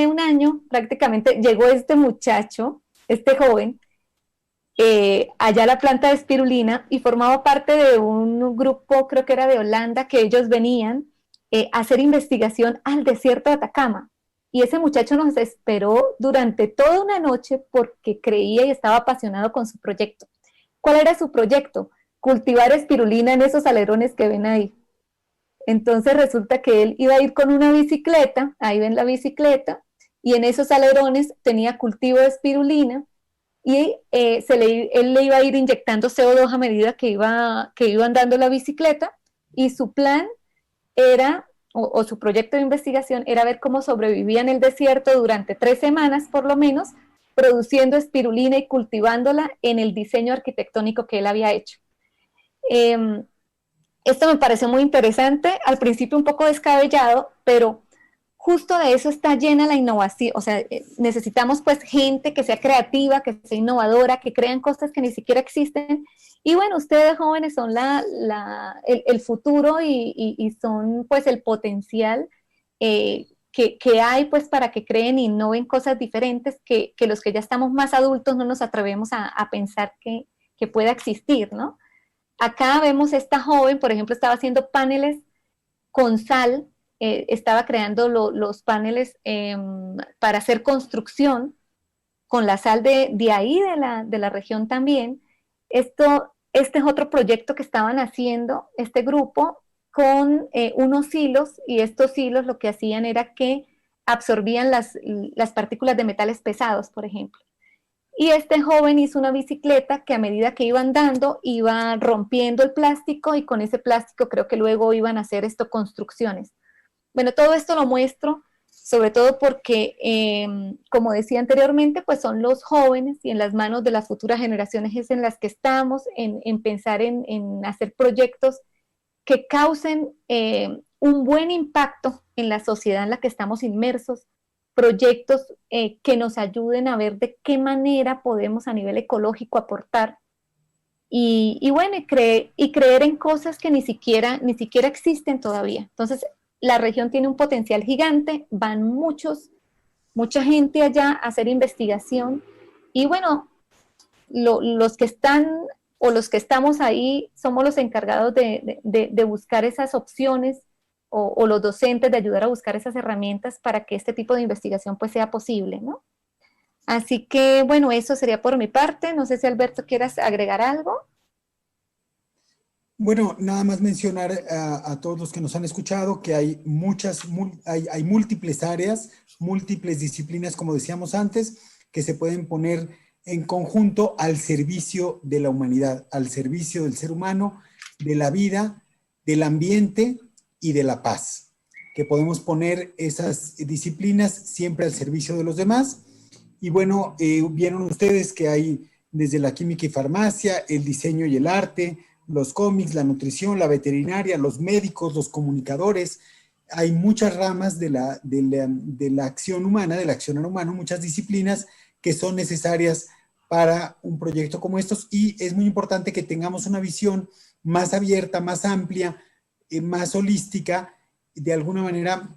un año prácticamente llegó este muchacho, este joven, allá a la planta de espirulina y formaba parte de un grupo, creo que era de Holanda, que ellos venían a hacer investigación al desierto de Atacama. Y ese muchacho nos esperó durante toda una noche porque creía y estaba apasionado con su proyecto. ¿Cuál era su proyecto? Cultivar espirulina en esos alerones que ven ahí. Entonces resulta que él iba a ir con una bicicleta, ahí ven la bicicleta, y en esos alerones tenía cultivo de espirulina, y él le iba a ir inyectando CO2 a medida que iba andando la bicicleta, y su plan era, o su proyecto de investigación, era ver cómo sobrevivía en el desierto durante 3 semanas, por lo menos, produciendo espirulina y cultivándola en el diseño arquitectónico que él había hecho. Esto me pareció muy interesante, al principio un poco descabellado, pero justo de eso está llena la innovación. O sea, necesitamos pues gente que sea creativa, que sea innovadora, que crean cosas que ni siquiera existen. Y bueno, ustedes jóvenes son el futuro y son pues el potencial que hay pues para que creen e innoven cosas diferentes que los que ya estamos más adultos no nos atrevemos a pensar que pueda existir, ¿no? Acá vemos esta joven, por ejemplo, estaba haciendo paneles con sal, estaba creando los paneles para hacer construcción con la sal de ahí, de la región también. Este es otro proyecto que estaban haciendo este grupo con unos hilos, y estos hilos lo que hacían era que absorbían las partículas de metales pesados, por ejemplo. Y este joven hizo una bicicleta que a medida que iba andando iba rompiendo el plástico, y con ese plástico creo que luego iban a hacer construcciones. Bueno, todo esto lo muestro sobre todo porque, como decía anteriormente, pues son los jóvenes y en las manos de las futuras generaciones es en las que estamos, en pensar en hacer proyectos que causen un buen impacto en la sociedad en la que estamos inmersos, proyectos que nos ayuden a ver de qué manera podemos a nivel ecológico aportar y bueno, y creer en cosas que ni siquiera existen todavía. Entonces, la región tiene un potencial gigante, van mucha gente allá a hacer investigación y bueno, los que están o los que estamos ahí somos los encargados de buscar esas opciones o los docentes de ayudar a buscar esas herramientas para que este tipo de investigación pues sea posible, ¿no? Así que bueno, eso sería por mi parte. No sé si Alberto quieras agregar algo. Bueno, nada más mencionar a todos los que nos han escuchado que hay hay múltiples áreas, múltiples disciplinas, como decíamos antes, que se pueden poner en conjunto al servicio de la humanidad, al servicio del ser humano, de la vida, del ambiente y de la paz. Que podemos poner esas disciplinas siempre al servicio de los demás. Y bueno, vieron ustedes que hay desde la química y farmacia, el diseño y el arte, los cómics, la nutrición, la veterinaria, los médicos, los comunicadores. Hay muchas ramas de la acción humana, del accionar humano, muchas disciplinas que son necesarias para un proyecto como estos, y es muy importante que tengamos una visión más abierta, más amplia, más holística. De alguna manera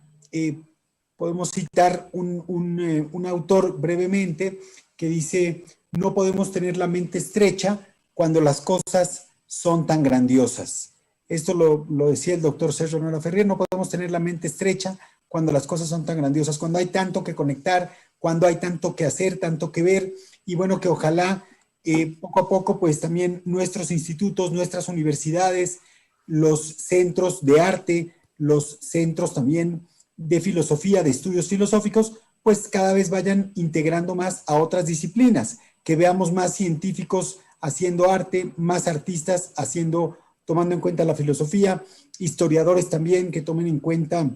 podemos citar un autor brevemente que dice: no podemos tener la mente estrecha cuando las cosas son tan grandiosas. Esto lo decía el doctor Sergio Nora Ferrier: no podemos tener la mente estrecha cuando las cosas son tan grandiosas, cuando hay tanto que conectar, cuando hay tanto que hacer, tanto que ver. Y bueno, que ojalá poco a poco pues también nuestros institutos, nuestras universidades, los centros de arte, los centros también de filosofía, de estudios filosóficos, pues cada vez vayan integrando más a otras disciplinas, que veamos más científicos haciendo arte, más artistas tomando en cuenta la filosofía, historiadores también que tomen en cuenta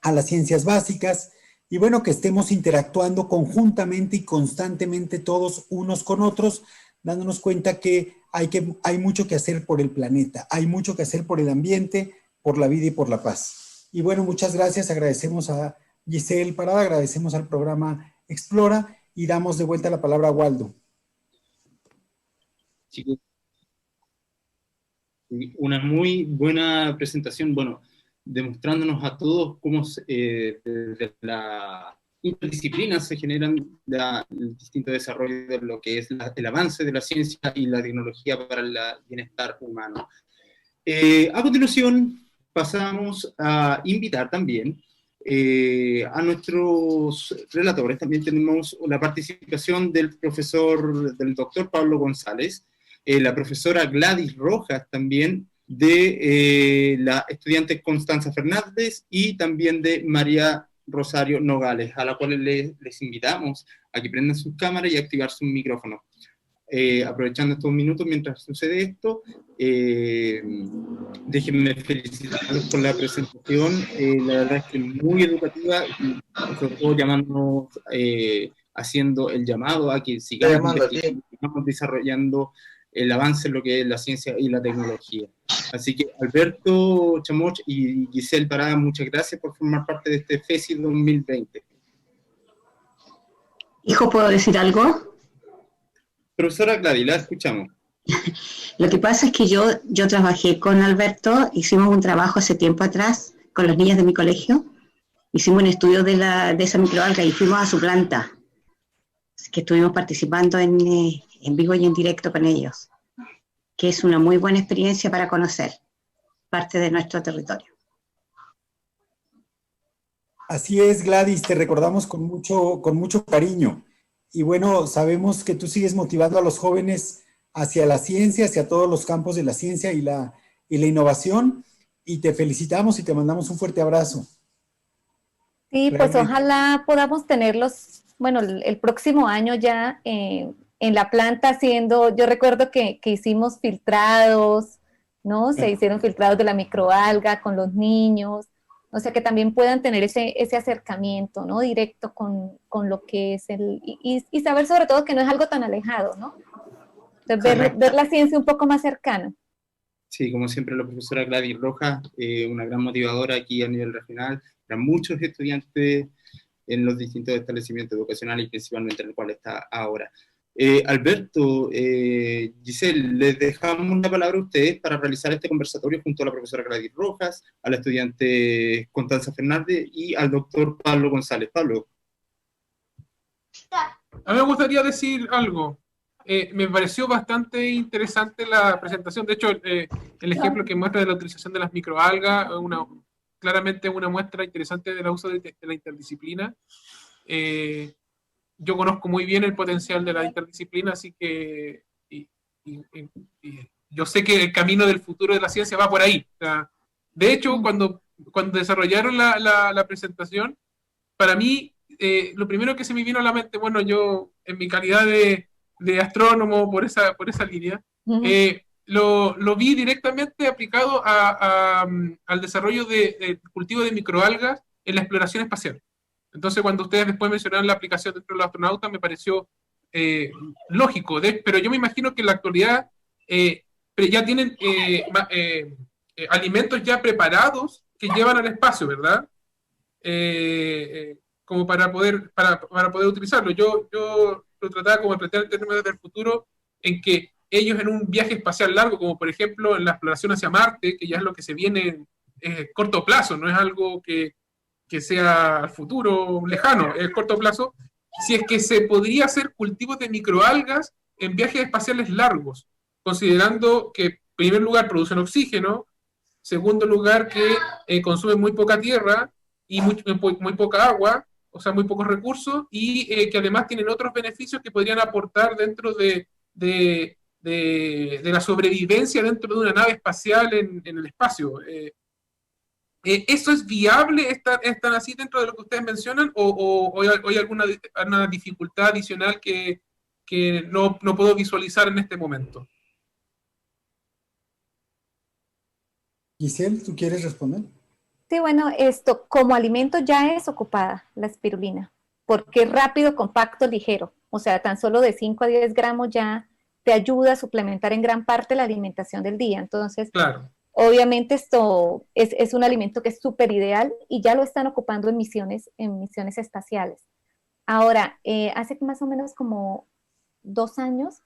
a las ciencias básicas, y bueno, que estemos interactuando conjuntamente y constantemente todos unos con otros, dándonos cuenta que hay mucho que hacer por el planeta, hay mucho que hacer por el ambiente, por la vida y por la paz. Y bueno, muchas gracias, agradecemos a Giselle Parada, agradecemos al programa Explora y damos de vuelta la palabra a Waldo. Así que una muy buena presentación, bueno, demostrándonos a todos cómo desde la interdisciplina se generan el distinto desarrollo de lo que es el avance de la ciencia y la tecnología para el bienestar humano. A continuación, pasamos a invitar también a nuestros relatores. También tenemos la participación del doctor Pablo González, la profesora Gladys Rojas también, de la estudiante Constanza Fernández y también de María Rosario Nogales, a la cual les invitamos a que prendan sus cámaras y activar su micrófono. Aprovechando estos minutos mientras sucede esto, déjenme felicitarlos por la presentación, la verdad es que muy educativa y sobre todo llamándonos, haciendo el llamado a que sigamos desarrollando el avance en lo que es la ciencia y la tecnología. Así que Alberto Chamoch y Giselle Parada, muchas gracias por formar parte de este FESI 2020. Hijo, ¿puedo decir algo? Profesora Gladys, la escuchamos. Lo que pasa es que yo trabajé con Alberto, hicimos un trabajo hace tiempo atrás con los niños de mi colegio, hicimos un estudio de esa microalga y fuimos a su planta, así que estuvimos participando en vivo y en directo con ellos, que es una muy buena experiencia para conocer parte de nuestro territorio. Así es, Gladys, te recordamos con mucho cariño. Y bueno, sabemos que tú sigues motivando a los jóvenes hacia la ciencia, hacia todos los campos de la ciencia y la innovación, y te felicitamos y te mandamos un fuerte abrazo. Sí, pues ojalá podamos tenerlos, bueno, el próximo año ya en la planta haciendo, yo recuerdo que hicimos filtrados, ¿no? Se hicieron filtrados de la microalga con los niños, o sea, que también puedan tener ese acercamiento, ¿no? Directo con lo que es y saber sobre todo que no es algo tan alejado, ¿no? Entonces, ver la ciencia un poco más cercana. Sí, como siempre la profesora Gladys Rojas, una gran motivadora aquí a nivel regional, para muchos estudiantes en los distintos establecimientos educacionales y principalmente en el cual está ahora. Alberto, Giselle, les dejamos la palabra a ustedes para realizar este conversatorio junto a la profesora Gladys Rojas, a la estudiante Constanza Fernández y al doctor Pablo González. Pablo. A mí me gustaría decir algo. Me pareció bastante interesante la presentación. De hecho, el ejemplo que muestra de la utilización de las microalgas, claramente una muestra interesante del uso de la interdisciplina. Yo conozco muy bien el potencial de la interdisciplina, así que yo sé que el camino del futuro de la ciencia va por ahí. O sea, de hecho, cuando desarrollaron la presentación, para mí, lo primero que se me vino a la mente, bueno, yo en mi calidad de astrónomo por esa línea, lo vi directamente aplicado al desarrollo del cultivo de microalgas en la exploración espacial. Entonces, cuando ustedes después mencionaron la aplicación dentro de los astronautas, me pareció lógico, pero yo me imagino que en la actualidad ya tienen alimentos ya preparados que llevan al espacio, ¿verdad? Como para poder utilizarlo. Yo lo trataba como de plantear en términos del futuro, en que ellos en un viaje espacial largo, como por ejemplo en la exploración hacia Marte, que ya es lo que se viene en corto plazo, no es algo que sea al futuro lejano, es corto plazo, si es que se podría hacer cultivos de microalgas en viajes espaciales largos, considerando que en primer lugar producen oxígeno, segundo lugar que consumen muy poca tierra y muy poca agua, o sea, muy pocos recursos, y que además tienen otros beneficios que podrían aportar dentro de la sobrevivencia dentro de una nave espacial en el espacio. ¿Eso es viable? ¿Están así dentro de lo que ustedes mencionan? ¿O hay alguna dificultad adicional que no puedo visualizar en este momento? Giselle, ¿tú quieres responder? Sí, bueno, esto como alimento ya es ocupada la espirulina, porque es rápido, compacto, ligero. O sea, tan solo de 5 a 10 gramos ya te ayuda a suplementar en gran parte la alimentación del día. Entonces, claro. Obviamente esto es un alimento que es súper ideal y ya lo están ocupando en misiones espaciales. Ahora, hace más o menos como 2 años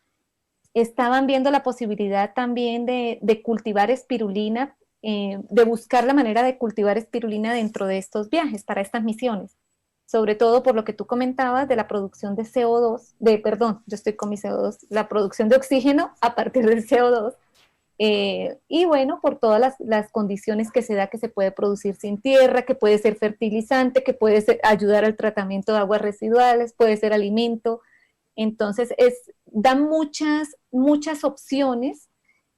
estaban viendo la posibilidad también de cultivar espirulina, de buscar la manera de cultivar espirulina dentro de estos viajes, para estas misiones. Sobre todo por lo que tú comentabas de la producción de CO2, perdón, yo estoy con mi CO2, la producción de oxígeno a partir del CO2, y bueno, por todas las condiciones que se da, que se puede producir sin tierra, que puede ser fertilizante, que puede ayudar al tratamiento de aguas residuales, puede ser alimento. Entonces, da muchas opciones,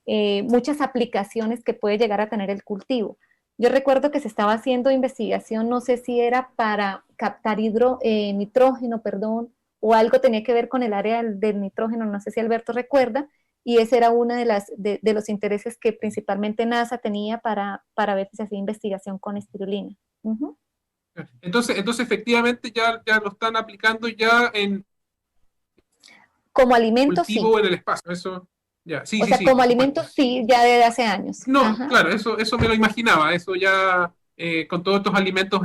muchas aplicaciones que puede llegar a tener el cultivo. Yo recuerdo que se estaba haciendo investigación, no sé si era para captar nitrógeno, perdón, o algo tenía que ver con el área del nitrógeno, no sé si Alberto recuerda, y ese era uno de los intereses que principalmente NASA tenía para ver si se hacía investigación con espirulina. Uh-huh. Entonces efectivamente ya lo están aplicando ya en como alimento, cultivo sí. en el espacio, eso ya, sí, o sea, como alimento sí, ya desde hace años. No, Ajá. claro, eso me lo imaginaba, eso ya con todos estos alimentos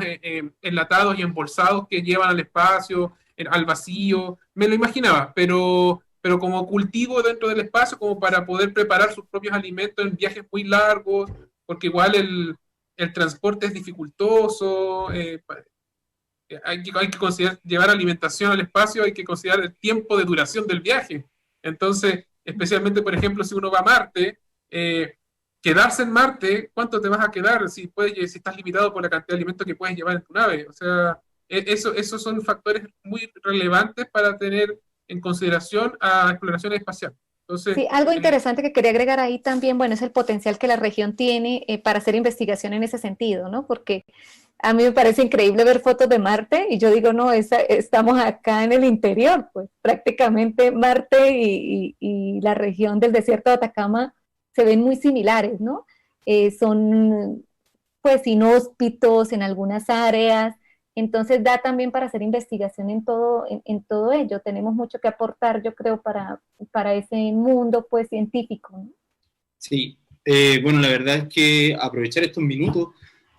enlatados y embolsados que llevan al espacio, al vacío, me lo imaginaba, pero como cultivo dentro del espacio, como para poder preparar sus propios alimentos en viajes muy largos, porque igual el transporte es dificultoso, hay que considerar llevar alimentación al espacio, hay que considerar el tiempo de duración del viaje. Entonces, especialmente, por ejemplo, si uno va a Marte, quedarse en Marte, ¿cuánto te vas a quedar si estás limitado por la cantidad de alimentos que puedes llevar en tu nave? O sea, esos son factores muy relevantes para tener en consideración a exploración espacial. Entonces, sí, algo interesante que quería agregar ahí también, bueno, es el potencial que la región tiene para hacer investigación en ese sentido, ¿no? Porque a mí me parece increíble ver fotos de Marte y yo digo, no, estamos acá en el interior, pues prácticamente Marte y la región del desierto de Atacama se ven muy similares, ¿no? Son pues inhóspitos en algunas áreas, entonces da también para hacer investigación en todo ello. Tenemos mucho que aportar, yo creo, para ese mundo pues científico, ¿no? Sí, bueno, la verdad es que aprovechar estos minutos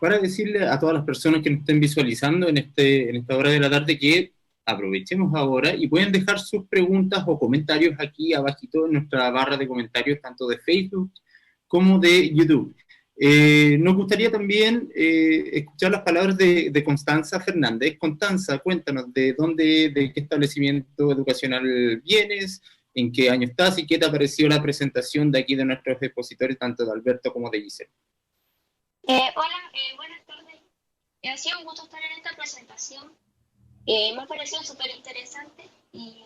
para decirle a todas las personas que nos estén visualizando en esta hora de la tarde que aprovechemos ahora y pueden dejar sus preguntas o comentarios aquí abajito en nuestra barra de comentarios, tanto de Facebook como de YouTube. Nos gustaría también escuchar las palabras de Constanza Fernández. Constanza, cuéntanos de qué establecimiento educacional vienes, en qué año estás y qué te pareció la presentación de aquí de nuestros expositores, tanto de Alberto como de Giselle. Hola, buenas tardes. Ha sido un gusto estar en esta presentación. Me ha parecido súper interesante y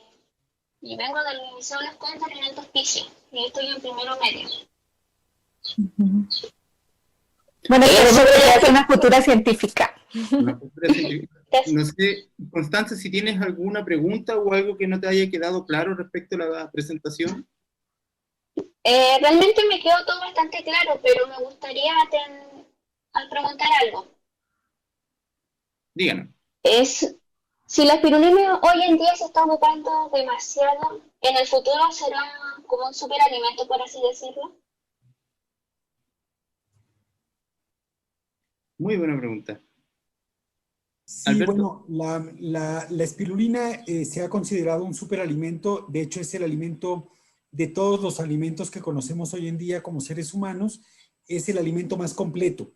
vengo del Liceo Las Condes en Alto Hospicio y estoy en primero medio. Bueno, esperemos que sea una futura científica. No sé, Constanza, si tienes alguna pregunta o algo que no te haya quedado claro respecto a la presentación. Realmente me quedó todo bastante claro, pero me gustaría preguntar algo. Díganos. Si la espirulina hoy en día se está ocupando demasiado, ¿en el futuro será como un superalimento, por así decirlo? Muy buena pregunta. Sí, Alberto. bueno, la espirulina se ha considerado un superalimento. De hecho, es el alimento de todos los alimentos que conocemos hoy en día como seres humanos, es el alimento más completo.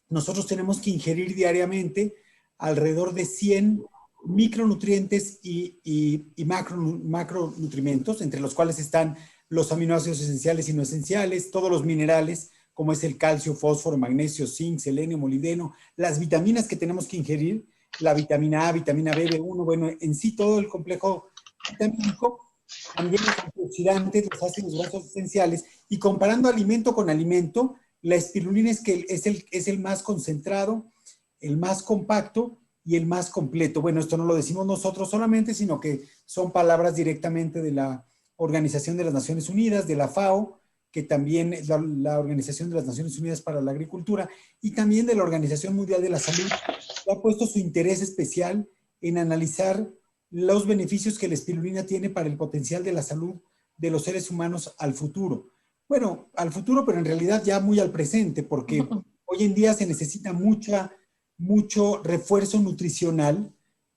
Nosotros tenemos que ingerir diariamente alrededor de 100 micronutrientes y macronutrientes, entre los cuales están los aminoácidos esenciales y no esenciales, todos los minerales, como es el calcio, fósforo, magnesio, zinc, selenio, molibdeno, las vitaminas que tenemos que ingerir, la vitamina A, vitamina B, B1, bueno, en sí todo el complejo vitamínico, también los antioxidantes, los ácidos grasos esenciales, y comparando alimento con alimento, la espirulina es el más concentrado, el más compacto y el más completo. Bueno, esto no lo decimos nosotros solamente, sino que son palabras directamente de la Organización de las Naciones Unidas, de la FAO, que también es la Organización de las Naciones Unidas para la Agricultura, y también de la Organización Mundial de la Salud, que ha puesto su interés especial en analizar los beneficios que la espirulina tiene para el potencial de la salud de los seres humanos al futuro. Bueno, al futuro, pero en realidad ya muy al presente, porque hoy en día se necesita mucho refuerzo nutricional,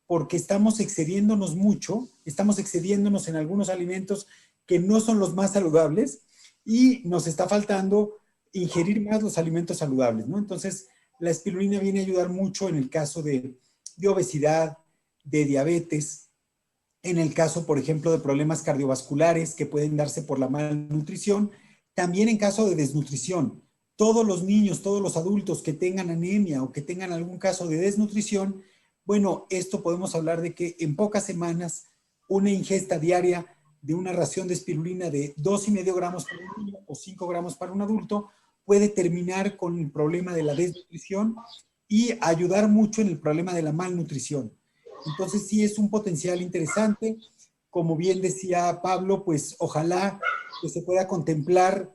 porque estamos excediéndonos mucho, estamos excediéndonos en algunos alimentos que no son los más saludables y nos está faltando ingerir más los alimentos saludables, ¿no? Entonces, la espirulina viene a ayudar mucho en el caso de obesidad, de diabetes, en el caso, por ejemplo, de problemas cardiovasculares que pueden darse por la malnutrición, también en caso de desnutrición. Todos los niños, todos los adultos que tengan anemia o que tengan algún caso de desnutrición, bueno, esto podemos hablar de que en pocas semanas una ingesta diaria de una ración de espirulina de 2,5 gramos para un niño o 5 gramos para un adulto puede terminar con el problema de la desnutrición y ayudar mucho en el problema de la malnutrición. Entonces sí es un potencial interesante. Como bien decía Pablo, pues ojalá que se pueda contemplar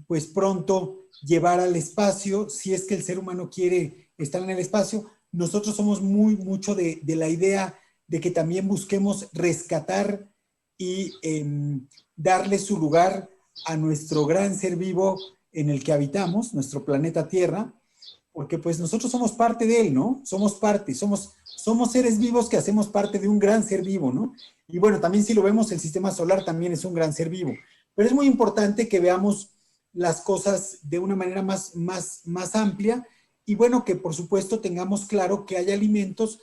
pues pronto llevar al espacio, si es que el ser humano quiere estar en el espacio. Nosotros somos mucho de la idea de que también busquemos rescatar y darle su lugar a nuestro gran ser vivo en el que habitamos, nuestro planeta Tierra, porque pues nosotros somos parte de él, ¿no? Somos parte, somos seres vivos que hacemos parte de un gran ser vivo, ¿no? Y bueno, también si lo vemos, el sistema solar también es un gran ser vivo. Pero es muy importante que veamos las cosas de una manera más amplia y bueno, que por supuesto tengamos claro que hay alimentos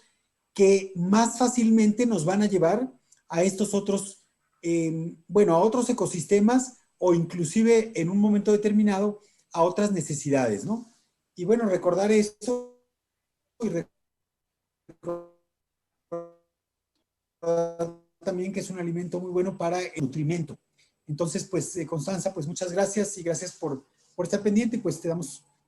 que más fácilmente nos van a llevar a estos otros, a otros ecosistemas o inclusive en un momento determinado a otras necesidades, ¿no? Y bueno, recordar eso y recordar también que es un alimento muy bueno para el nutrimiento. Entonces, pues, Constanza, pues muchas gracias y gracias por estar pendiente. Pues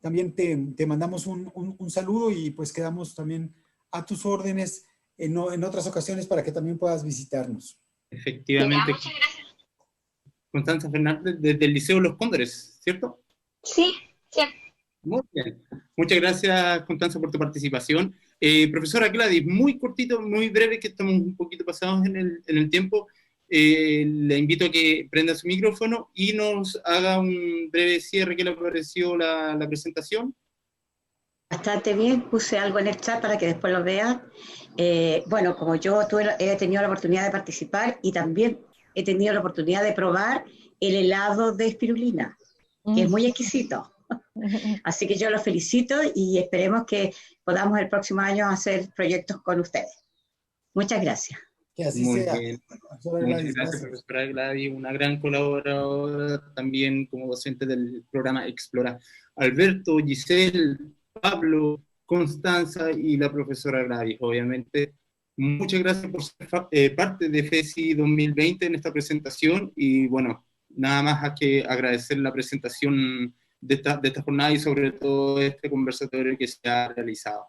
también te mandamos un saludo y pues quedamos también a tus órdenes en otras ocasiones para que también puedas visitarnos. Efectivamente. Muchas gracias. Constanza Fernández, desde el Liceo Los Cóndores, ¿cierto? Sí, sí. Muy bien. Muchas gracias, Constanza, por tu participación. Profesora Gladys, muy cortito, muy breve, que estamos un poquito pasados en el tiempo. Le invito a que prenda su micrófono y nos haga un breve cierre. ¿Qué le pareció la presentación? Bastante bien, puse algo en el chat para que después lo vean. Bueno, como yo he tenido la oportunidad de participar y también he tenido la oportunidad de probar el helado de espirulina, que es muy exquisito. Así que yo los felicito y esperemos que podamos el próximo año hacer proyectos con ustedes. Muchas gracias. Que así Muy sea. bien. Muchas gracias, profesora Gladys, una gran colaboradora también como docente del programa Explora. Alberto, Giselle, Pablo, Constanza y la profesora Gladys, obviamente. Muchas gracias por ser parte de FESI 2020 en esta presentación y bueno, nada más que agradecer la presentación de esta jornada y sobre todo este conversatorio que se ha realizado.